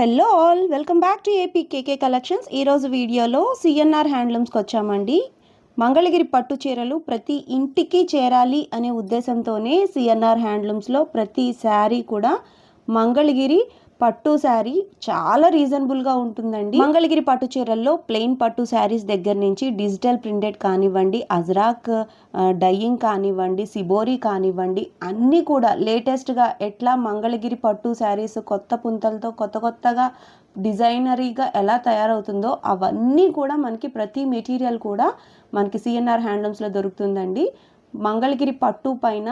Hello all, welcome back to AP KK collections. ఈరోజు వీడియోలో CNR హ్యాండ్లూమ్స్కి వచ్చామండి. మంగళగిరి పట్టు చీరలు ప్రతి ఇంటికి చేరాలి అనే ఉద్దేశంతోనే సిఎన్ఆర్ హ్యాండ్లూమ్స్లో ప్రతి శారీ కూడా మంగళగిరి పట్టు శారీ చాలా రీజనబుల్గా ఉంటుందండి. మంగళగిరి పట్టు చీరల్లో ప్లెయిన్ పట్టు శారీస్ దగ్గర నుంచి డిజిటల్ ప్రింటెడ్ కానివ్వండి, అజ్రాక్ డైయింగ్ కానివ్వండి, సిబోరీ కానివ్వండి, అన్నీ కూడా లేటెస్ట్గా ఎట్లా మంగళగిరి పట్టు శారీస్ కొత్త పుంతలతో కొత్తగా డిజైనరీగా ఎలా తయారవుతుందో అవన్నీ కూడా మనకి ప్రతి మెటీరియల్ కూడా మనకి సిఎన్ఆర్ హ్యాండ్లూమ్స్లో దొరుకుతుందండి. మంగళగిరి పట్టు పైన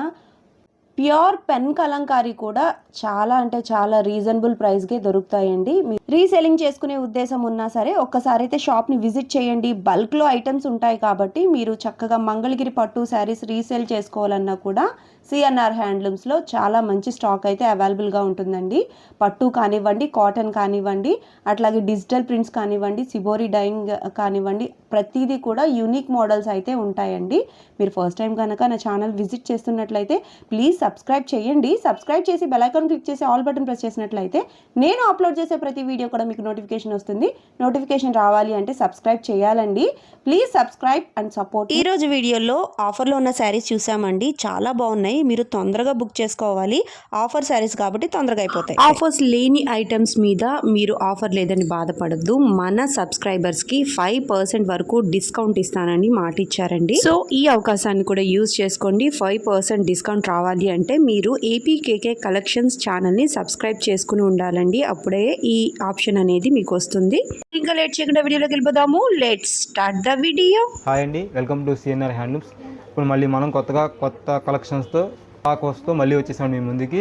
ప్యూర్ పెన్ కలంకారీ కూడా చాలా అంటే చాలా రీజనబుల్ ప్రైస్కే దొరుకుతాయండి. రీసెల్లింగ్ చేసుకునే ఉద్దేశం ఉన్నా సరే ఒక్కసారి అయితే షాప్ని విజిట్ చేయండి. బల్క్లో ఐటమ్స్ ఉంటాయి కాబట్టి మీరు చక్కగా మంగళగిరి పట్టు శారీస్ రీసేల్ చేసుకోవాలన్నా కూడా సిఎన్ఆర్ హ్యాండ్లూమ్స్లో చాలా మంచి స్టాక్ అయితే అవైలబుల్గా ఉంటుందండి. పట్టు కానివ్వండి, కాటన్ కానివ్వండి, అట్లాగే డిజిటల్ ప్రింట్స్ కానివ్వండి, సిబోరీ డైయింగ్ కానివ్వండి, ప్రతిదీ కూడా యూనిక్ మోడల్స్ అయితే ఉంటాయండి. మీరు ఫస్ట్ టైం కనుక నా ఛానల్ విజిట్ చేస్తున్నట్లయితే ప్లీజ్ సబ్స్క్రైబ్ చేయండి. సబ్స్క్రైబ్ చేసి బెల్ ఐకాన్ క్లిక్ చేసి ఆల్ బటన్ ప్రెస్ చేసినట్లయితే నేను అప్లోడ్ చేసే ప్రతి వీడియో కూడా మీకు నోటిఫికేషన్ వస్తుంది. నోటిఫికేషన్ రావాలి అంటే సబ్స్క్రైబ్ చేయాలండి. Please subscribe and support. ఈరోజు వీడియోలో ఆఫర్లో ఉన్న శారీస్ చూసామండి, చాలా బాగున్నాయి. మీరు తొందరగా బుక్ చేసుకోవాలి. ఆఫర్ శారీస్ కాబట్టి తొందరగా అయిపోతాయి. ఆఫర్స్ లేని ఐటమ్స్ మీద మీరు ఆఫర్ లేదని బాధపడద్దు. మన సబ్స్క్రైబర్స్కి 5% వరకు డిస్కౌంట్ ఇస్తానని మాట ఇచ్చారండి. సో ఈ అవకాశాన్ని కూడా యూజ్ చేసుకోండి. 5% డిస్కౌంట్ రావాలి అంటే మీరు ఏపీకేకే కలెక్షన్స్ ఛానల్ని సబ్స్క్రైబ్ చేసుకుని ఉండాలండి. అప్పుడే ఈ ఆప్షన్ అనేది మీకు వస్తుంది. ఇంకా లేట్ చేయకుండా వీడియోలోకి వెళ్ళిపోదాము. Let's start the video. Hi అండి, వెల్కమ్ టు సిఎన్ఆర్ హ్యాండ్లూమ్స్. ఇప్పుడు మళ్ళీ మనం కొత్త కలెక్షన్స్తో స్టాక్ వస్తూ మళ్ళీ వచ్చేసాం మీ ముందుకి.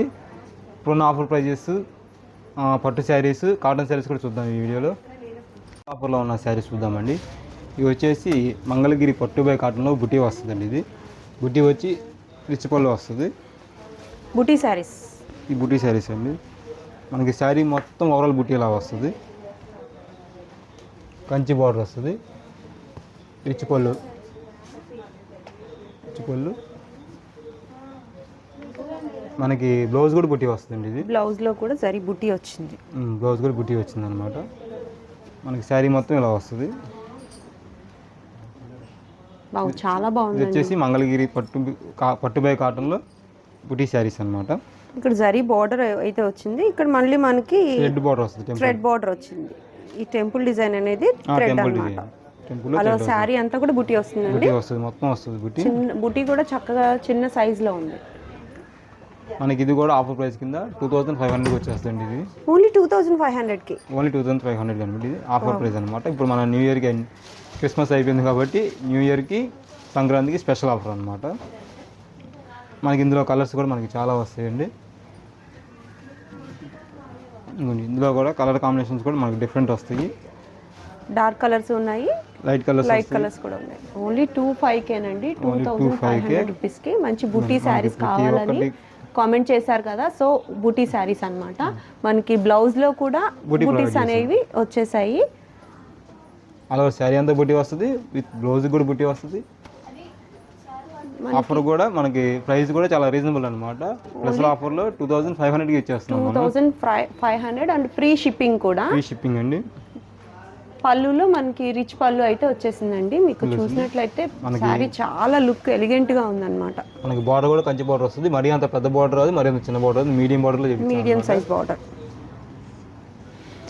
ఇప్పుడున్న ఆఫర్ ప్రైజెస్, పట్టు శారీస్, కాటన్ శారీస్ కూడా చూద్దాం ఈ వీడియోలో. ఆఫర్లో ఉన్న శారీస్ చూద్దామండి. ఇవి వచ్చేసి మంగళగిరి పట్టు బై కాటన్లో బుటీ వస్తుందండి. ఇది బుటీ వచ్చి రిచ్ పళ్ళు వస్తుంది. బుటీ శారీస్, ఈ బుటీ శారీస్ అండి. మనకి శారీ మొత్తం ఓవరాల్ బుటీ ఇలా వస్తుంది. కంచి బార్డర్ వస్తుంది. రిచ్ పళ్ళు మనకి బ్లౌజ్ కూడా బుటీ వస్తుందండి. ఇది బ్లౌజ్లో కూడా జరీ బుటీ వచ్చింది. బ్లౌజ్ కూడా బుటీ వచ్చింది అనమాట. మనకి శారీ మొత్తం ఇలా వస్తుంది. చాలా బాగుంది. ఇది వచ్చేసి మంగళగిరి పట్టు బై కాటన్లో బుటీ శారీస్ అనమాట. ఇక్కడ జరీ బార్డర్ అయితే వచ్చింది. ఇక్కడ మళ్ళీ మనకి థ్రెడ్ బార్డర్ వస్తుంది. థ్రెడ్ బార్డర్ వచ్చింది. ఈ టెంపుల్ డిజైన్ అనేది థ్రెడ్ అన్నమాట. అలా శారీ అంతా కూడా బుటీ వస్తుందండి. మొత్తం వస్తుంది బుటీ. బుటీ కూడా చక్కగా చిన్న సైజ్ లో ఉంది. మనకి ఇది కూడా ఆఫర్ ప్రైస్ కింద 2500 వచ్చేస్తుంది. ఇది ఓన్లీ 2500కి, ఓన్లీ 2500 అనమాట. ఇది ఆఫర్ ప్రైస్ అనమాట. ఇప్పుడు మన న్యూ ఇయర్కి క్రిస్మస్ అయిపోయింది కాబట్టి న్యూ ఇయర్కి, సంక్రాంతికి స్పెషల్ ఆఫర్ అనమాట. మనకి ఇందులో కలర్స్ కూడా మనకి చాలా వస్తాయండి. ఇందులో కూడా కలర్ కాంబినేషన్స్ కూడా మనకి డిఫరెంట్ వస్తాయి. డార్క్ కలర్స్ ఉన్నాయి, లైట్ కలర్స్ కూడా ఉన్నాయి. ఓన్లీ 2500నండి. 2500 రూపీస్కి మంచి బుటీ శారీస్ కావాలని కామెంట్ చేశారు కదా. సో బుటీ శారీస్ అన్నమాట. మనకి బ్లౌజ్లో కూడా బుటీస్ అనేవి వచ్చేసాయి. అలా శారీ అంతా బుటీ వస్తుంది, విత్ బ్లౌజ్ కూడా బుటీ వస్తుంది. ఆఫర్ కూడా మనకి ప్రైస్ కూడా చాలా రీజనబుల్ అనమాట. ప్లస్ ఆఫర్లో 2500కి ఇచ్చేస్తున్నాం. 2500 అండ్ ఫ్రీ షిప్పింగ్ కూడా. ఫ్రీ షిప్పింగ్ అండి. పళ్ళులో మనకి రిచ్ పళ్ళు అయితే వచ్చేసిందండి. మీకు చూసినట్లయితే శారీ చాలా లుక్ ఎలిగెంట్ గా ఉందన్నమాట. మనకి బార్డర్ కూడా కంచి బార్డర్ వస్తుంది. మరీ అంత పెద్ద బార్డర్ రాదు, మరీ అంత చిన్న బార్డర్ రాదు. మీడియం బార్డర్లో మీడియం సైజ్ బార్డర్.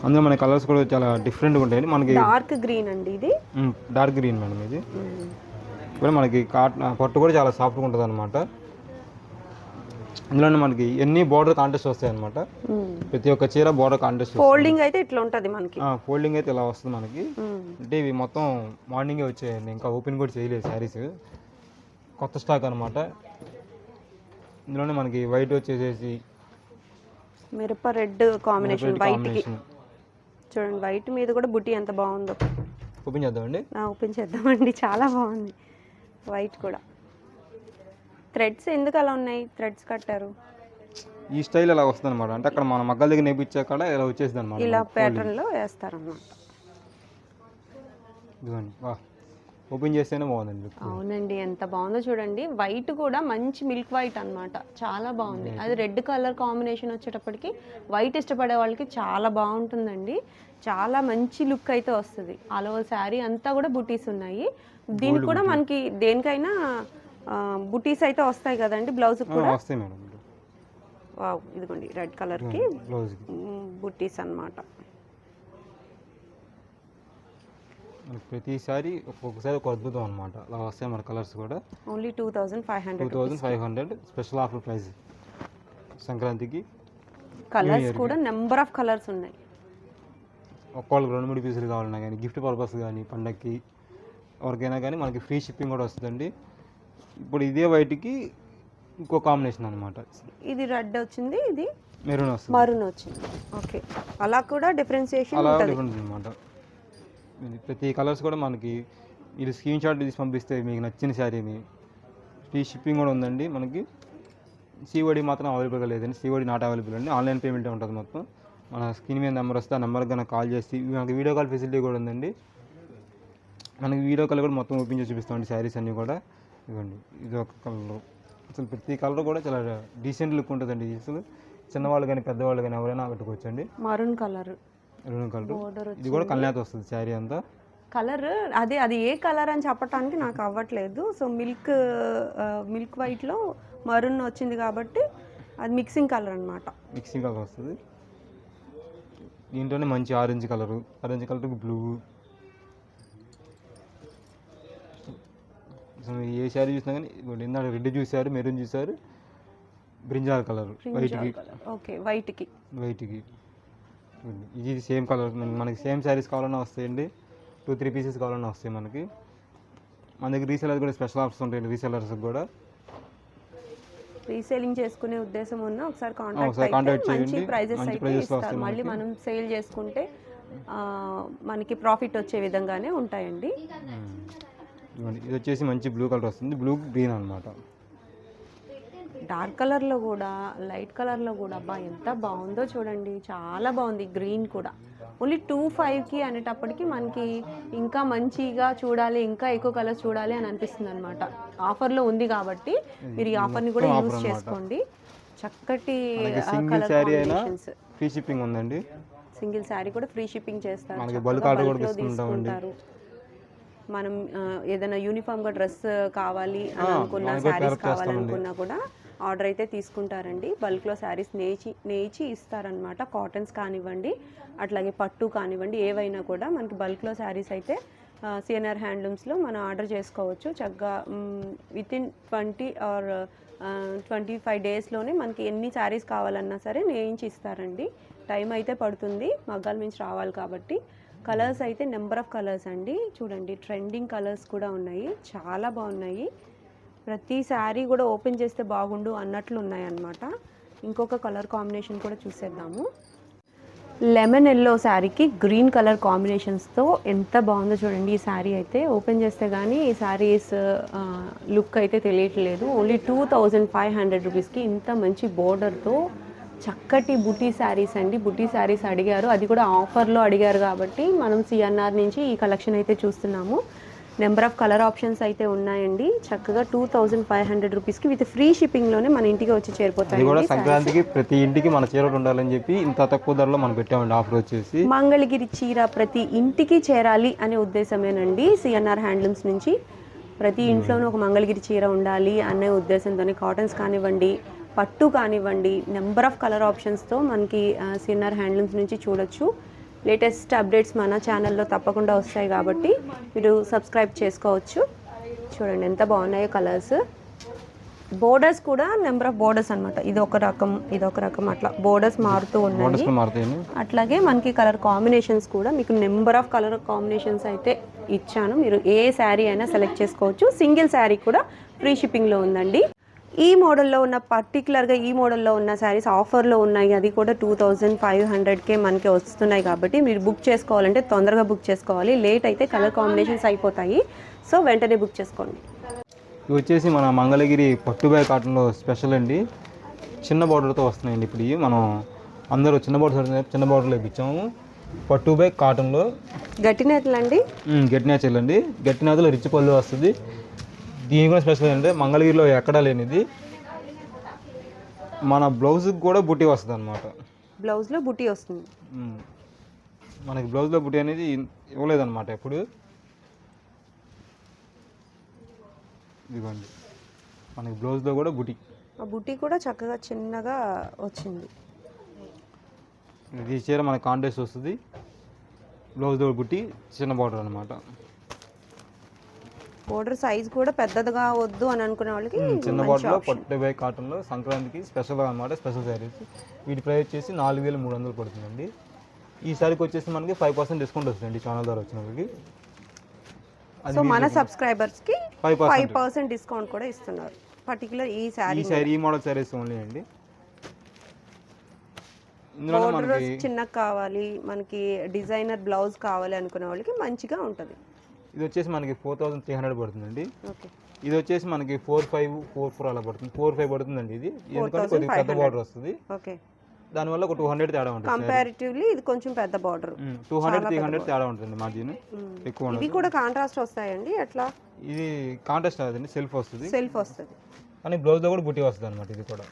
అందులో మన కలర్స్ కూడా చాలా డిఫరెంట్గా ఉంటాయి. మనకి డార్క్ గ్రీన్ అండి. ఇది డార్క్ గ్రీన్ మేడం. ఇది కూడా మనకి పట్టు కూడా చాలా సాఫ్ట్గా ఉంటుంది అనమాట. ఇందులో మనకి ఎన్ని బార్డర్ కాంటెస్ట్ వస్తాయి అనమాట. ప్రతి ఒక్క చీర బార్డర్ కాంటెస్ట్. ఫోల్డింగ్ అయితే ఇట్లా ఉంటుంది మనకి. ఫోల్డింగ్ అయితే ఇలా వస్తుంది మనకి. అంటే ఇవి మొత్తం మార్నింగే వచ్చాయండి, ఇంకా ఓపెన్ కూడా చేయలేదు శారీస్. కొత్త స్టాక్ అనమాట. ఇందులోనే మనకి వైట్ వచ్చేసేసి మిరప రెడ్ కాంబినేషన్. వైట్కి చూడండి, వైట్ మీద కూడా బుటీ ఎంత బాగుందో. ఓపెన్ చేద్దామండి. ఓపెన్ చేద్దామండి. చాలా బాగుంది వైట్ కూడా. థ్రెడ్స్ ఎందుకు అలా ఉన్నాయి? థ్రెడ్స్ కట్టారు. ఈ స్టైల్ అలా వస్తుంది అనమాట. అంటే అక్కడ మన మగ్గల దగ్గర నేర్పించాక ఇలా వచ్చేసింది అనమాట. ఇలా ప్యాటర్న్ లో వేస్తారన్నమాట. ఇదిగోండి, ఓపెన్ చేస్తేనే బాగుందండి లుక్. అవునండి, ఎంత బాగుందో చూడండి. వైట్ కూడా మంచి మిల్క్ వైట్ అన్నమాట, చాలా బాగుంది. అది రెడ్ కలర్ కాంబినేషన్ వచ్చేటప్పటికి వైట్ ఇష్టపడే వాళ్ళకి చాలా బాగుంటుందండి. చాలా మంచి లుక్ అయితే వస్తుంది. ఆల్ ఓవర్ శారీ అంతా కూడా బుటీస్ ఉన్నాయి. దీనికి కూడా మనకి దేనికైనా బుటీస్ అయితే వస్తాయి కదండి, బ్లౌజ్ కూడా వస్తాయి మేడం. వావ్, ఇదిగోండి రెడ్ కలర్కి బుటీస్ అన్నమాట. ప్రతిసారి ఒక్కొక్కసారి ఒక అద్భుతం అనమాట. అలా వస్తాయి మన కలర్స్ కూడా. ఓన్లీ 2500 స్పెషల్ ఆఫర్ ప్రైస్ సంక్రాంతికి. కలర్స్ కూడా నెంబర్ ఆఫ్ కలర్స్ ఉన్నాయి. ఒక్కొక్కరికి 2-3 పీసులు కావాలన్నా కానీ, గిఫ్ట్ పర్పస్ కానీ, పండగకి ఎవరికైనా కానీ మనకి ఫ్రీ షిప్పింగ్ కూడా వస్తుందండి. ఇప్పుడు ఇదే వైట్కి ఇంకో కాంబినేషన్ అనమాట. ఇది రెడ్ వచ్చింది, ఇది మెరూన్ వస్తుంది, మరూన్ వచ్చింది. ఓకే, అలా కూడా డిఫరెన్షియేషన్ అలా డిఫరెన్స్ అనమాట. ప్రతి కలర్స్ కూడా మనకి ఇది స్క్రీన్ షాట్ తీసి పంపిస్తే మీకు నచ్చిన శారీని ఫ్రీ షిప్పింగ్ కూడా ఉందండి. మనకి సిఓడి మాత్రం అవైలబుల్గా లేదండి, సిఓడి నాట్ అవైలబుల్ అండి. ఆన్లైన్ పేమెంటే ఉంటుంది మొత్తం. మన స్క్రీన్ మీద నెంబర్ వస్తే ఆ నెంబర్కి కనుక కాల్ చేసి, మనకి వీడియో కాల్ ఫెసిలిటీ కూడా ఉందండి. మనకి వీడియో కాల్ కూడా మొత్తం ఓపెన్ చేసి చూపిస్తామండి శారీస్ అన్నీ కూడా. ఇవ్వండి, ఇది ఒక కలర్. అసలు ప్రతి కలర్ కూడా చాలా డీసెంట్ లుక్ ఉంటుందండి. అసలు చిన్నవాళ్ళు కానీ పెద్దవాళ్ళు కానీ ఎవరైనా కట్టుకోవచ్చండి. మరూన్ కలర్, ఇది కూడా కళ్యాణ్ వస్తుంది శారీ అంతా. కలర్ అది ఏ కలర్ అని చెప్పడానికి నాకు అవ్వట్లేదు. సో మిల్క్ వైట్లో మరూన్ వచ్చింది కాబట్టి అది మిక్సింగ్ కలర్ అన్నమాట. మిక్సింగ్ కలర్ వస్తుంది. దీంట్లోనే మంచి ఆరెంజ్ కలర్ బ్లూ. ఏ శారీ చూసినా కానీ ఇందాక రెడ్ చూసారు, మెరూన్ చూసారు, బ్రింజాల్ కలర్ వైట్కి. ఓకే, వైట్కి ఇది సేమ్ కలర్. మనకి సేమ్ శారీస్ కావాలన్నా వస్తాయండి. 2-3 పీసెస్ కావాలన్నా వస్తాయి మనకి. మన దగ్గర రీసెలర్స్ కూడా స్పెషల్ ఆఫర్స్ ఉంటాయండి. రీసెలర్స్ కూడా రీసేలింగ్ చేసుకునే ఉద్దేశం ఉన్న ఒకసారి కాంటాక్ట్ చేయండి. మంచి ప్రైజెస్ అయితే ఇస్తారు. మళ్ళీ మనం సేల్ చేసుకుంటే మనకి ప్రాఫిట్ వచ్చే విధంగానే ఉంటాయండి. ఇది వచ్చేసి మంచి బ్లూ కలర్ వస్తుంది, బ్లూ గ్రీన్ అనమాట. డార్క్ కలర్లో కూడా, లైట్ కలర్లో కూడా అబ్బా ఎంత బాగుందో చూడండి, చాలా బాగుంది. గ్రీన్ కూడా ఓన్లీ 2500కి అనేటప్పటికి మనకి ఇంకా మంచిగా చూడాలి, ఇంకా ఎక్కువ కలర్స్ చూడాలి అని అనిపిస్తుంది అనమాట. ఆఫర్లో ఉంది కాబట్టి మీరు ఈ ఆఫర్ని కూడా యూజ్ చేసుకోండి. చక్కటి కలర్ కాంబినేషన్స్. ఫ్రీ షిప్పింగ్ ఉందండి. సింగిల్ శారీ కూడా ఫ్రీ షిప్పింగ్ చేస్తారు. తీసుకుంటారు. మనం ఏదైనా యూనిఫామ్గా డ్రెస్ కావాలి అని అనుకున్నా, శారీస్ కావాలనుకున్నా కూడా ఆర్డర్ అయితే తీసుకుంటారండి. బల్క్లో శారీస్ నేచి ఇస్తారనమాట. కాటన్స్ కానివ్వండి, అట్లాగే పట్టు కానివ్వండి, ఏవైనా కూడా మనకి బల్క్లో శారీస్ అయితే సిఎన్ఆర్ హ్యాండ్లూమ్స్లో మనం ఆర్డర్ చేసుకోవచ్చు. చక్కగా వితిన్ 20 or 25 డేస్లోనే మనకి ఎన్ని శారీస్ కావాలన్నా సరే నేయించి ఇస్తారండి. టైం అయితే పడుతుంది, మగ్గాల నుంచి రావాలి కాబట్టి. కలర్స్ అయితే నెంబర్ ఆఫ్ కలర్స్ అండి. చూడండి, ట్రెండింగ్ కలర్స్ కూడా ఉన్నాయి, చాలా బాగున్నాయి. ప్రతి శారీ కూడా ఓపెన్ చేస్తే బాగుండు అన్నట్లు ఉన్నాయన్నమాట. ఇంకొక కలర్ కాంబినేషన్ కూడా చూసేద్దాము. లెమన్ ఎల్లో శారీకి గ్రీన్ కలర్ కాంబినేషన్స్తో ఎంత బాగుందో చూడండి. ఈ శారీ అయితే ఓపెన్ చేస్తే కానీ ఈ శారీస్ లుక్ అయితే తెలియట్లేదు. ఓన్లీ 2500 రూపీస్కి ఇంత మంచి బోర్డర్తో చక్కటి బుటీ శారీస్ అండి. బుటీ శారీస్ అడిగారు, అది కూడా ఆఫర్లో అడిగారు కాబట్టి మనం సిఎన్ఆర్ నుంచి ఈ కలెక్షన్ అయితే చూస్తున్నాము. నెంబర్ ఆఫ్ కలర్ ఆప్షన్స్ అయితే ఉన్నాయండి. చక్కగా 2500 రూపీస్కి విత్ ఫ్రీ షిప్పింగ్లోనే మన ఇంటికి వచ్చి చేరిపోతాయి. సంక్రాంతికి ప్రతి ఇంటికి మన చీరలు ఉండాలని చెప్పి ఇంత తక్కువ ధరలో మనం పెట్టామండి ఆఫర్ వచ్చేసి. మంగళగిరి చీర ప్రతి ఇంటికి చేరాలి అనే ఉద్దేశమేనండి సిఎన్ఆర్ హ్యాండ్లూమ్స్ నుంచి. ప్రతి ఇంట్లోనూ ఒక మంగళగిరి చీర ఉండాలి అనే ఉద్దేశంతోనే కాటన్స్ కానివ్వండి, పట్టు కానివ్వండి, నెంబర్ ఆఫ్ కలర్ ఆప్షన్స్తో మనకి సిఎన్ఆర్ హ్యాండ్లూమ్స్ నుంచి చూడొచ్చు. లేటెస్ట్ అప్డేట్స్ మన ఛానల్లో తప్పకుండా వస్తాయి కాబట్టి మీరు సబ్స్క్రైబ్ చేసుకోవచ్చు. చూడండి ఎంత బాగున్నాయో కలర్స్. బోర్డర్స్ కూడా నెంబర్ ఆఫ్ బోర్డర్స్ అనమాట. ఇదొక రకం అట్లా బోర్డర్స్ మారుతూ ఉన్నాయి. అట్లాగే మనకి కలర్ కాంబినేషన్స్ కూడా మీకు నెంబర్ ఆఫ్ కలర్ కాంబినేషన్స్ అయితే ఇచ్చాను. మీరు ఏ శారీ అయినా సెలెక్ట్ చేసుకోవచ్చు. సింగిల్ శారీ కూడా ఫ్రీ షిప్పింగ్లో ఉందండి. ఈ మోడల్లో ఉన్న పర్టికులర్గా ఈ మోడల్లో ఉన్న శారీస్ ఆఫర్లో ఉన్నాయి. అది కూడా 2500కే మనకి వస్తున్నాయి కాబట్టి మీరు బుక్ చేసుకోవాలంటే తొందరగా బుక్ చేసుకోవాలి. లేట్ అయితే కలర్ కాంబినేషన్స్ అయిపోతాయి. సో వెంటనే బుక్ చేసుకోండి. ఇవి వచ్చేసి మన మంగళగిరి పట్టుబాయ్ కాటన్లో స్పెషల్ అండి. చిన్న బార్డర్తో వస్తున్నాయండి. ఇప్పుడు మనం అందరూ చిన్న బార్డర్లో ఇప్పించాము. పట్టు బై కాటన్లో గట్టి నేతలండి. గట్టి నేచర్లు అండి. గట్టి నేతలో రిచ్ పళ్ళు వస్తుంది. దీని కూడా స్పెషల్ ఏంటంటే మంగళగిరిలో ఎక్కడా లేనిది మన బ్లౌజ్కి కూడా బుట్టి వస్తుంది అనమాట. బ్లౌజ్లో బుట్టి వస్తుంది. మనకి బ్లౌజ్లో బుట్టి అనేది ఇవ్వలేదన్నమాట ఎప్పుడు. ఇదిగోండి మనకి బ్లౌజ్లో కూడా బుట్టి. ఆ బుట్టి కూడా చక్కగా చిన్నగా వచ్చింది. ఇది చీర మనకి కాంట్రాస్ట్ వస్తుంది. బ్లౌజ్లో బుట్టి చిన్న బార్డర్ అనమాట. బోర్డర్ సైజ్ కూడా పెద్దదిగా వద్దు అని అనుకునే వాళ్ళకి చిన్న బార్డర్లో పట్టు బై కాటన్లో సంక్రాంతికి స్పెషల్గా అనమాట. స్పెషల్ శారీస్ వీటి ప్రైస్ వచ్చేసి 4300 పడుతుందండి. ఈ సారీకి వచ్చేసి మనకి 5% డిస్కౌంట్ వస్తుందండి ఛానల్ ద్వారా వచ్చిన వాళ్ళకి. సో మన సబ్స్క్రైబర్స్కి 5% డిస్కౌంట్ కూడా ఇస్తున్నారు. పర్టికులర్ ఈ శారీ ఈ మోడల్ శారీస్ ఓన్లీ అండి. బోర్డర్ చిన్నగా కావాలి, మనకి డిజైనర్ బ్లౌజ్ కావాలి అనుకునే వాళ్ళకి మంచిగా ఉంటుంది. ఇది వచ్చేసి మనకి 4300 పడుతుందండి. ఇది వచ్చేసి మనకి 4544 అలా పడుతుంది. 45 పడుతుందండి. ఇది ఎందుకంటే కొద్దిగా పెద్ద బార్డర్ వస్తుంది. దానివల్ల ఒక 200 తేడా ఉంటుంది. కంపారిటివ్లీ ఇది కొంచెం పెద్ద బార్డర్. 200-300 తేడా ఉంటుంది మార్జిన్ ఎక్కువ. ఇవి కూడా కాంట్రాస్ట్ వస్తాయండి. ఎట్లా? ఇది కాంట్రాస్ట్ అదండి, సెల్ఫ్ వస్తుంది. సెల్ఫ్ వస్తుంది కానీ బ్లౌజ్లో కూడా బుట్టి వస్తుంది అనమాట. ఇది కూడా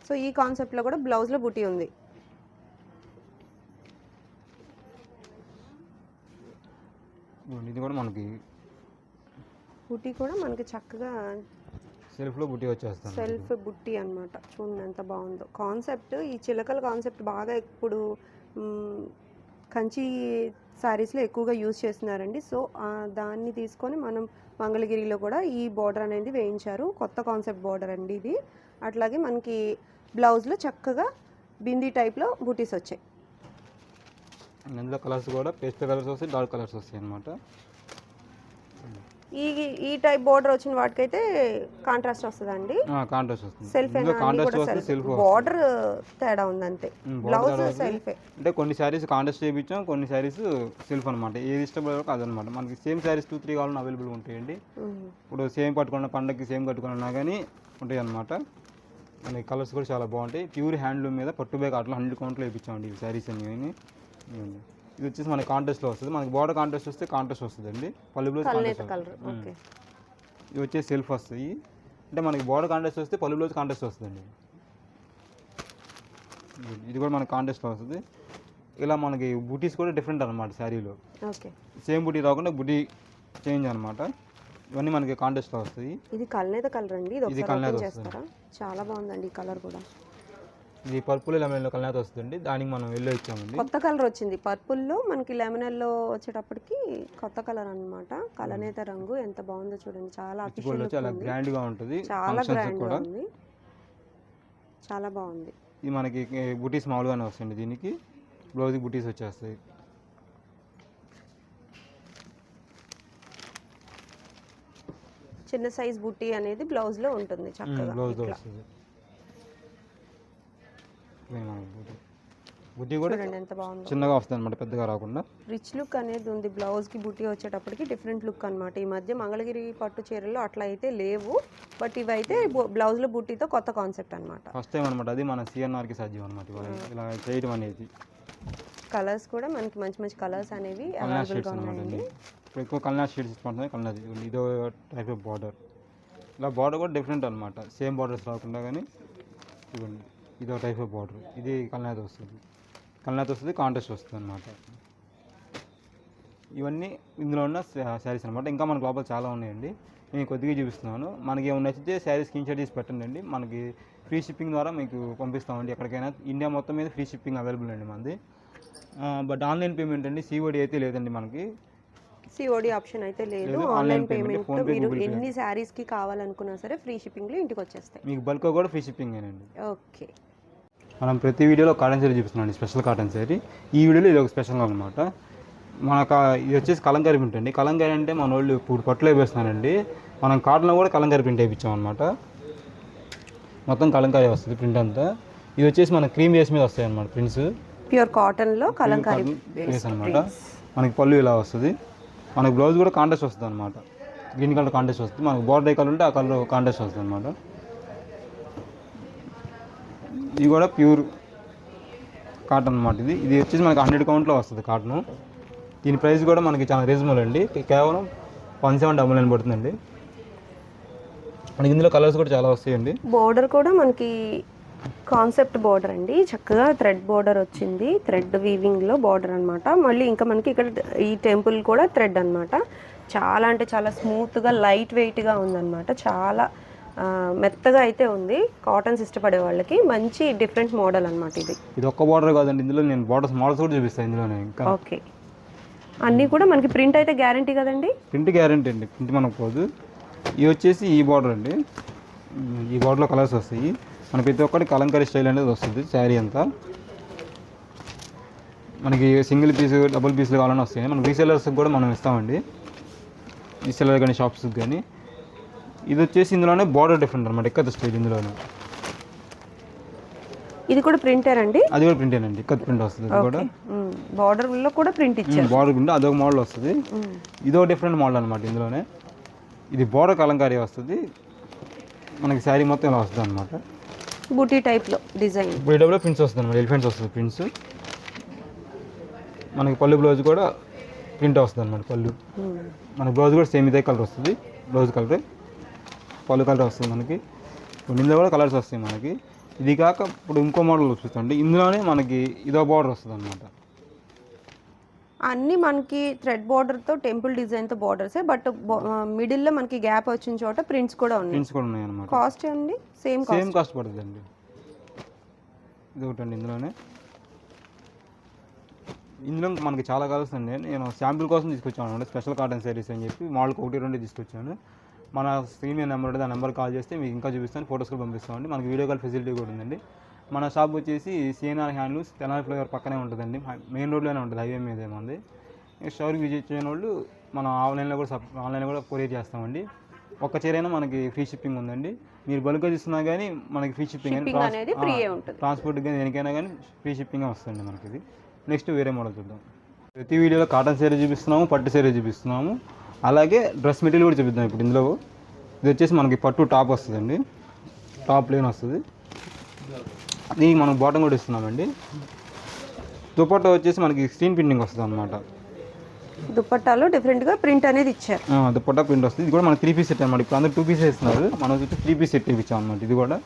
సో ఈ కాన్సెప్ట్లో కూడా బ్లౌజ్లో బుట్టి ఉంది. ఇది కూడా మనకి బుట్టి కూడా మనకి చక్కగా సెల్ఫ్లో బుట్టి వచ్చేస్తుంది. సెల్ఫ్ బుట్టి అనమాట. చూడండి ఎంత బాగుందో కాన్సెప్ట్. ఈ చిలకల కాన్సెప్ట్ బాగా ఇప్పుడు కంచి శారీస్లో ఎక్కువగా యూజ్ చేస్తున్నారండి. సో దాన్ని తీసుకొని మనం మంగళగిరిలో కూడా ఈ బార్డర్ అనేది వేయించారు. కొత్త కాన్సెప్ట్ బార్డర్ అండి ఇది. అట్లాగే మనకి బ్లౌజ్లో చక్కగా బిందీ టైప్లో బుటీస్ వచ్చాయి. అందులో కలర్స్ కూడా పేస్టల్ కలర్స్ వస్తాయి, డార్క్ కలర్స్ వస్తాయి అనమాట. ఈ టైప్ బోర్డర్ వచ్చిన వాటికైతే కాంట్రాస్ట్ వస్తుందండి. కాంట్రాస్ట్ వస్తుంది. సెల్ఫ్ బోర్డర్ తేడా ఉంది అంతే. బ్లౌజ్ సెల్ఫ్ అంటే కొన్ని శారీస్ కాంట్రాస్ట్ చేయించాం, కొన్ని శారీస్ సెల్ఫ్ అనమాట. ఏది ఇష్టపడే అదనమాట. మనకి సేమ్ శారీస్ 2-3 కావాలని అవైలబుల్ ఉంటాయండి. ఇప్పుడు సేమ్ పట్టుకున్న పండగకి సేమ్ కట్టుకున్నా కానీ ఉంటాయి అనమాట. మనకి కలర్స్ కూడా చాలా బాగుంటాయి. ప్యూర్ హ్యాండ్లూమ్ మీద పట్టు బై కాటన్లో 100 కౌంట్లో వేయించామండి ఈ శారీస్ అన్ని. ఇది వచ్చేసి మనకి కాంట్రాస్ట్లో వస్తుంది. మనకి బార్డర్ కాంట్రాస్ట్ వస్తే కాంట్రాస్ట్ వస్తుందండి. పళ్ళు బ్లౌజ్ ఇది వచ్చేసి సెల్ఫ్ వస్తాయి. అంటే మనకి బార్డర్ కాంట్రాస్ట్ వస్తే పళ్ళు బ్లౌజ్ కాంట్రాస్ట్ వస్తుందండి. ఇది కూడా మనకి కాంట్రాస్ట్లో వస్తుంది. ఇలా మనకి బూటీస్ కూడా డిఫరెంట్ అనమాట. శారీలో సేమ్ బూటీ రాకుండా బూటీ చేంజ్ అనమాట. ఇవన్నీ మనకి కాంట్రాస్ట్లో వస్తాయి. ఇది కల్నేత కలర్ అండి. ఇది కల్నేత చేస్తారా? చాలా బాగుందండి ఈ కలర్ కూడా. ఇది పర్పుల్ లెమన్ కలర్ వస్తుంది. దానికి మనం ఎల్లో ఇచ్చామండి. కొత్త కలర్ వచ్చింది. పర్పుల్లో మనకి లెమన్ ఎల్లో వచ్చేటప్పటికి కొత్త కలర్ అనమాట. కలనేత రంగు ఎంత బాగుందో చూడండి. చాలా చాలా గ్రాండ్ గా ఉంటుంది. చాలా గ్రాండ్ గా ఉంది. చాలా బాగుంది. ఇది మనకి బుటీస్ మామూలుగానే వస్తుంది. దీనికి బ్లౌజ్ బుటీస్ వచ్చేస్తాయి. చిన్న సైజ్ బుట్టి అనేది బ్లౌజ్ లో ఉంటుంది. చక్కగా బ్లౌజ్ లో వస్తుంది. బుట్టి కూడా ఎంత బాగుంది. చిన్నగా వస్తుంది అనమాట, పెద్దగా రాకుండా. రిచ్ లుక్ అనేది ఉంది. బ్లౌజ్ కి బుట్టి వచ్చేటప్పటికి డిఫరెంట్ లుక్ అనమాట. ఈ మధ్య మంగళగిరి పట్టు చీరల్లో అట్లా అయితే లేవు. బట్ ఇవైతే బ్లౌజ్ లో బుట్టితో కొత్త కాన్సెప్ట్ అనమాట. ఫస్ట్ టైం అనమాట. అది మన సిఎన్ఆర్ కి సాధ్యం అనమాట ఇలా చేయడం అనేది. కలర్స్ కూడా మనకి మంచి మంచి కలర్స్ అనేవి అవైలబుల్ గా ఉన్నాయండి. ఇప్పుడు ఎక్కువ కలర్ షేడ్స్ ఇష్టపడుతుంది. కలర్ ఇదో టైప్ ఆఫ్ బార్డర్. ఇలా బార్డర్ కూడా డిఫరెంట్ అనమాట. సేమ్ బార్డర్స్ రాకుండా కానీ ఇవ్వండి. ఇదో టైప్ ఆఫ్ బార్డర్. ఇది కల్నాథ్ వస్తుంది. కాంట్రాస్ట్ వస్తుంది అనమాట. ఇవన్నీ ఇందులో ఉన్న శారీస్ అనమాట. ఇంకా మనకు లోపల చాలా ఉన్నాయండి. నేను కొద్దిగా చూపిస్తున్నాను. మనకి ఏమైనా నచ్చితే శారీ స్క్రీన్ షాట్ తీసి పెట్టండి. మనకి ఫ్రీ షిప్పింగ్ ద్వారా మీకు పంపిస్తామండి. ఎక్కడికైనా ఇండియా మొత్తం మీద ఫ్రీ షిప్పింగ్ అవైలబుల్ అండి మనది. బట్ ఆన్లైన్ పేమెంట్ అండి. సిఓడి అయితే లేదండి మనకి. సిఓడి ఆప్షన్ అయితే లేదు. ఆన్లైన్ పేమెంట్ మీరు ఎన్ని శారీస్కి కావాలనుకున్నా సరే ఫ్రీ షిప్పింగ్లో ఇంటికి వచ్చేస్తాయి. మీకు బల్క్ కూడా ఫ్రీ షిప్పింగ్ అండి. ఓకే. మనం ప్రతి వీడియోలో కాటన్ శారీ చూపిస్తున్నాం. Special cotton sari. ఈ వీడియోలో ఇది ఒక స్పెషల్ అనమాట. మనకు ఇది వచ్చేసి కలంకారీ ప్రింట్ అండి. కలంకారీ అంటే మన వాళ్ళు ఇప్పుడు పట్టులో వేస్తున్నారండి. మనం కాటన్లో కూడా కలంకారీ ప్రింట్ వేయించాం అనమాట. మొత్తం కలంకారీ వస్తుంది ప్రింట్ అంతా. ఇది వచ్చేసి మన క్రీమ్ బేస్ మీద వస్తాయి అనమాట ప్రింట్స్. ప్యూర్ కాటన్లో కలంకారీ బేస్ అనమాట. మనకి పళ్ళు ఇలా వస్తుంది. మనకి బ్లౌజ్ కూడా కాంట్రాస్ట్ వస్తుంది అనమాట. గ్రీన్ కలర్ కాంట్రాస్ట్ వస్తుంది. మనకు బార్డర్ ఏ కలర్ ఉంటే ఆ కలర్ కాంట్రాస్ట్ వస్తుంది అనమాట. ఇది కూడా ప్యూర్ కాటన్ అనమాట. ఇది వచ్చేసి మనకి 100 కౌంట్లో వస్తుంది కాటన్. దీని ప్రైస్ కూడా మనకి చాలా రీజనబుల్ అండి, కేవలం 1799 పడుతుందండి. మనకి ఇందులో కలర్స్ కూడా చాలా వస్తాయండి. బోర్డర్ కూడా మనకి కాన్సెప్ట్ బోర్డర్ అండి, చక్కగా థ్రెడ్ బోర్డర్ వచ్చింది, థ్రెడ్ వీవింగ్లో బోర్డర్ అనమాట. మళ్ళీ ఇంకా మనకి ఇక్కడ ఈ టెంపుల్ కూడా థ్రెడ్ అనమాట. చాలా అంటే చాలా స్మూత్గా లైట్ వెయిట్గా ఉందన్నమాట, చాలా మెత్తగా అయితే ఉంది. కాటన్స్ ఇష్టపడే వాళ్ళకి మంచి డిఫరెంట్ మోడల్ అనమాట. ఇది ఒక్క బోర్డర్ కాదండి, ఇందులో నేను మోడల్స్ కూడా చూపిస్తాను ఇందులోనే. ఇంకా ఓకే, అన్నీ కూడా మనకి ప్రింట్ అయితే గ్యారంటీ కదండి? ప్రింట్ గ్యారంటీ అండి, ప్రింట్ మనకు పోదు. ఇది వచ్చేసి ఈ బార్డర్ అండి, ఈ బార్డర్లో కలర్స్ వస్తాయి. మన ప్రతి ఒక్కటి కలంకారీ స్టైల్ అనేది వస్తుంది. శారీ అంతా మనకి సింగిల్ పీస్ డబుల్ పీస్లు కావాలని వస్తాయి. మన రీసెలర్స్కి కూడా మనం ఇస్తామండి, రీసెలర్ కానీ షాప్స్కి కానీ. ఇది వచ్చేసి ఇందులోనే బార్డర్ డిఫరెంట్ అనమాట, ఇక్కత్ స్టైల్. ఇందులోనే ఇది కూడా ప్రింటర్ అండి? అది కూడా ప్రింటేనండి, ఇక్కత్ ప్రింట్ వస్తుంది. ఇది కూడా బార్డర్లో కూడా ప్రింట్ ఇచ్చారు. బార్డర్ ప్రింట్ అదొక మోడల్ వస్తుంది, ఇదో డిఫరెంట్ మోడల్ అనమాట. ఇందులోనే ఇది బార్డర్ కలంకారీ వస్తుంది, మనకి శారీ మొత్తం ఇలా వస్తుంది అనమాట. బూటీ టైప్లో డిజైన్, బూటీలో ప్రింట్స్ వస్తుంది అనమాట, ఎలిఫెంట్స్ వస్తుంది ప్రింట్స్. మనకి పళ్ళు బ్లౌజ్ కూడా ప్రింట్ వస్తుంది అనమాట. పళ్ళు మన బ్లౌజ్ కూడా సేమ్ ఇదే కలర్ వస్తుంది, బ్లౌజ్ కలర్ పళ్ళు కలర్ వస్తుంది మనకి. ఇందులో కూడా కలర్స్ వస్తాయి మనకి. ఇది కాక ఇప్పుడు ఇంకో మోడల్ చూస్తుంటే ఇందులోనే మనకి ఇదో బార్డర్ వస్తుంది అనమాట. అన్నీ మనకి థ్రెడ్ బార్డర్తో టెంపుల్ డిజైన్తో బార్డర్సే, బట్ మిడిల్లో మనకి గ్యాప్ వచ్చిన చోట ప్రింట్స్ కూడా ఉన్నాయి. ప్రింట్స్ కూడా ఉన్నాయి అనమాట. కాస్ట్ అండి సేమ్ కాస్ట్ పడుతుంది అండి. ఇది ఒకటి అండి. ఇందులో మనకి చాలా కలర్స్ అండి. నేను శాంపిల్ కోసం తీసుకొచ్చాను అనమాట, స్పెషల్ కాటన్ శారీస్ అని చెప్పి మోడల్కి 1-2 తీసుకొచ్చాను. మన స్క్రీన్ మీద నెంబర్ ఉంటుంది, ఆ నెంబర్ కాల్ చేస్తే మీకు ఇంకా చూపిస్తాను, ఫొటోస్ కూడా పంపిస్తామండి. మనకి వీడియో కాల్ ఫెసిలిటీ కూడా ఉందండి. మన షాప్ వచ్చేసి సిఎన్ఆర్ హ్యాండ్లూమ్స్ తెనాలి ఫ్లైఓవర్ పక్కనే ఉంటుందండి, మెయిన్ రోడ్లోనే ఉంటుంది, హైవే మీద ఏముంది. స్టోర్కి విజిట్ చేయని వాళ్ళు మనం ఆన్లైన్లో కూడా కొరియర్ చేస్తామండి. ఒక్క చీరైనా మనకి ఫ్రీ షిప్పింగ్ ఉందండి. మీరు బల్క్గా తీసుకున్నా కానీ మనకి ఫ్రీ షిప్పింగ్ అనేది ట్రాన్స్పోర్ట్ కానీ దేనికైనా కానీ ఫ్రీ షిప్పింగ్ వస్తుంది మనకి. ఇది నెక్స్ట్ వేరే మోడల్ చూద్దాం. ప్రతి వీడియోలో కాటన్ శారీ చూపిస్తున్నాము, పట్టు శారీ చూపిస్తున్నాము, అలాగే డ్రెస్ మెటీరియల్ కూడా చూపిద్దాం. ఇప్పుడు ఇందులో ఇది వచ్చేసి మనకి పట్టు టాప్ వస్తుందండి, టాప్ ప్లేన్ వస్తుంది. ఇది మనం బాటమ్ కూడా ఇస్తున్నామండి. దుపట్టా వచ్చేసి మనకి స్క్రీన్ ప్రింటింగ్ వస్తుంది అనమాట. దుపట్టాలో డిఫరెంట్గా ప్రింట్ అనేది ఇచ్చారు. దుపట్టా ప్రింట్ వస్తుంది. ఇది కూడా మనకి 3 పీస్ సెట్ అనమాట. ఇప్పుడు అందరూ 2 పీసెస్ ఇస్తున్నారు, మనం వచ్చి 3 పీస్ సెట్ ఇచ్చాం అనమాట. ఇది కూడా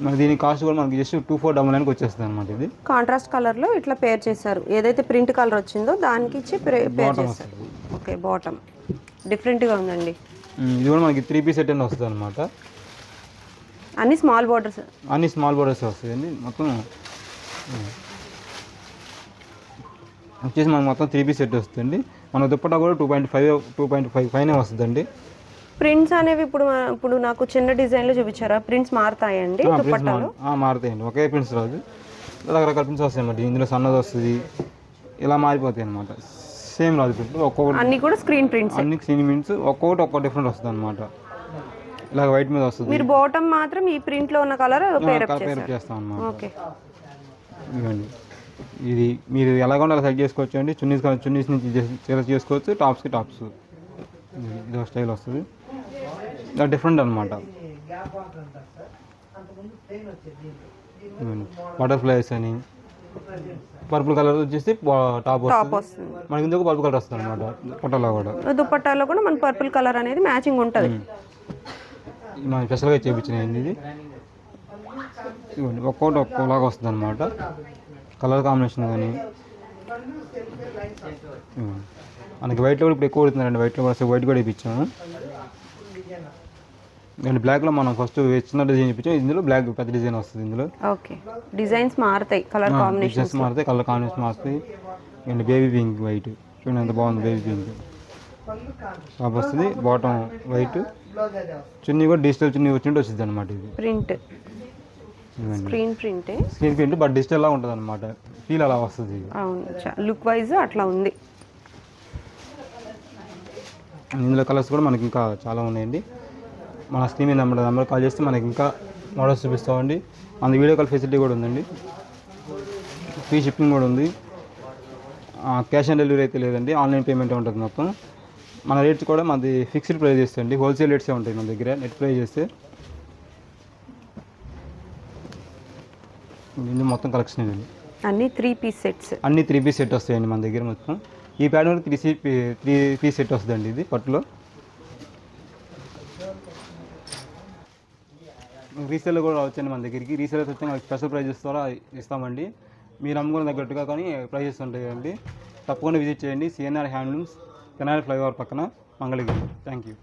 మనకి దీని కాస్ట్ కూడా మనకి జస్ట్ 2499కి వచ్చేస్తుంది అనమాట. ఇది కాంట్రాస్ట్ కలర్లో ఇట్లా పేర్ చేశారు, ఏదైతే ప్రింట్ కలర్ వచ్చిందో దానికి ఇచ్చి పేర్ చేశారు. ఓకే, బాటమ్ డిఫరెంట్గా ఉందండి. ఇది కూడా మనకి 3 పీస్ సెట్ అని వస్తుంది అనమాట. అన్ని స్మాల్ బోర్డర్స్ వస్తాయండి. మొత్తం వచ్చేసి మనకు మొత్తం 3 పీస్ సెట్ వస్తుంది. మన దుప్పట్టా కూడా 2.5 పైన వస్తుందండి. ప్రింట్స్ అనేవి ఇప్పుడు నాకు చిన్న డిజైన్లో చూపించారా, ప్రింట్స్ మారుతాయండి దుపట్టాలో? మారుతాయండి, ఒకే ప్రింట్స్ రాదు, రకరకాల ప్రింట్స్ వస్తాయి అన్నమాట. ఇందులో సన్నది వస్తుంది, ఇలా మారిపోతాయి అనమాట. సేమ్ రాదు ప్రింట్, ఒక్కొక్కటి అన్ని కూడా స్క్రీన్ ప్రింట్స్, ఒక్కొక్కటి ఒక్కో డిఫరెంట్ వస్తుంది అనమాట. ఇలా వైట్ మీద వస్తుంది. మీరు బాటమ్ మాత్రం ఈ ప్రింట్లో ఉన్న కలర్ పేరప్ చేస్తాం అన్నమాట. ఓకే, ఇవ్వండి. ఇది మీరు ఎలాగో అలా సెలెక్ట్ చేసుకోవచ్చు అండి. చున్నీస్ నుంచి సెలెక్ట్ చేసుకోవచ్చు, టాప్స్కి టాప్స్. ఇది ఒక స్టైల్ వస్తుంది, ఇలా డిఫరెంట్ అనమాట. బటర్ఫ్లైస్ అని పర్పుల్ కలర్ వచ్చేసి టాప్ వస్తుంది. మనకి ఇందుకు పర్పుల్ కలర్ వస్తుంది అనమాట. దుపట్టాలో కూడా మన పర్పుల్ కలర్ అనేది మ్యాచింగ్ ఉంటుంది. మనం స్పెషల్గా చేయించినాయండి ఇది. ఇవ్వండి, ఒక్కొక్కటి ఒక్కోలాగా వస్తుంది అనమాట, కలర్ కాంబినేషన్ కానీ. మనకి వైట్లో కూడా ఇప్పుడు ఎక్కువ పడుతుందండి, వైట్లో కూడా వైట్ కూడా వేయించాము. అండ్ బ్లాక్లో మనం ఫస్ట్ చిన్న డిజైన్ చూపించాం, ఇందులో బ్లాక్ పెద్ద డిజైన్ వస్తుంది. ఇందులో ఓకే, డిజైన్స్ మారుతాయి, కలర్ కాంబినేషన్స్ మారుతాయి. అండ్ బేబీ పింక్ వైట్ చూడండి ఎంత బాగుంది, బేబీ పింక్ టాప్ వస్తుంది, బాటమ్ వైట్, చున్నీ కూడా డిజిటల్ చున్నీ వచ్చినట్టు వచ్చింది అనమాట. ఇది print screen print but digital లా ఉంటుంది అనమాట, ఫీల్ అలా వస్తుంది. అవును, లుక్ వైజ్ అట్లా ఉంది. ఇందులో కలర్స్ కూడా మనకి ఇంకా చాలా ఉన్నాయండి. మన స్క్రీన్ మీద నెంబర్ కాల్ చేస్తే మనకి ఇంకా మోడల్స్ చూపిస్తామండి. మన వీడియో కాల్ ఫెసిలిటీ కూడా ఉందండి, ఫ్రీ షిప్పింగ్ కూడా ఉంది. క్యాష్ ఆన్ డెలివరీ అయితే లేదండి, ఆన్లైన్ పేమెంట్ ఉంటుంది మొత్తం. మన రేట్స్ కూడా మాది ఫిక్స్డ్ ప్రైజెస్ అండి, హోల్సేల్ రేట్సే ఉంటాయి మన దగ్గర. నెట్ ప్రైస్ చేస్తే ఇది మొత్తం కలెక్షన్ ఇవ్వండి. అన్నీ 3 పీస్ సెట్స్. అన్ని 3 పీస్ సెట్ వస్తాయండి మన దగ్గర మొత్తం. ఈ ప్యాటర్న్ 3 పీస్ సెట్ వస్తుందండి ఇది పట్టులో. రీసేల్ కూడా వచ్చండి మన దగ్గరికి. రీసేలర్స్ వచ్చి మనకి స్పెషల్ ప్రైజెస్ ద్వారా ఇస్తామండి. మీరు అమ్ముకున్న తగ్గట్టుగా కానీ ప్రైజెస్ ఉంటాయండి. తప్పకుండా విజిట్ చేయండి. సిఎన్ఆర్ హ్యాండ్లూమ్స్, కెనాల్ ఫ్లైఓవర్ పక్కన, మంగళగిరి. Thank you.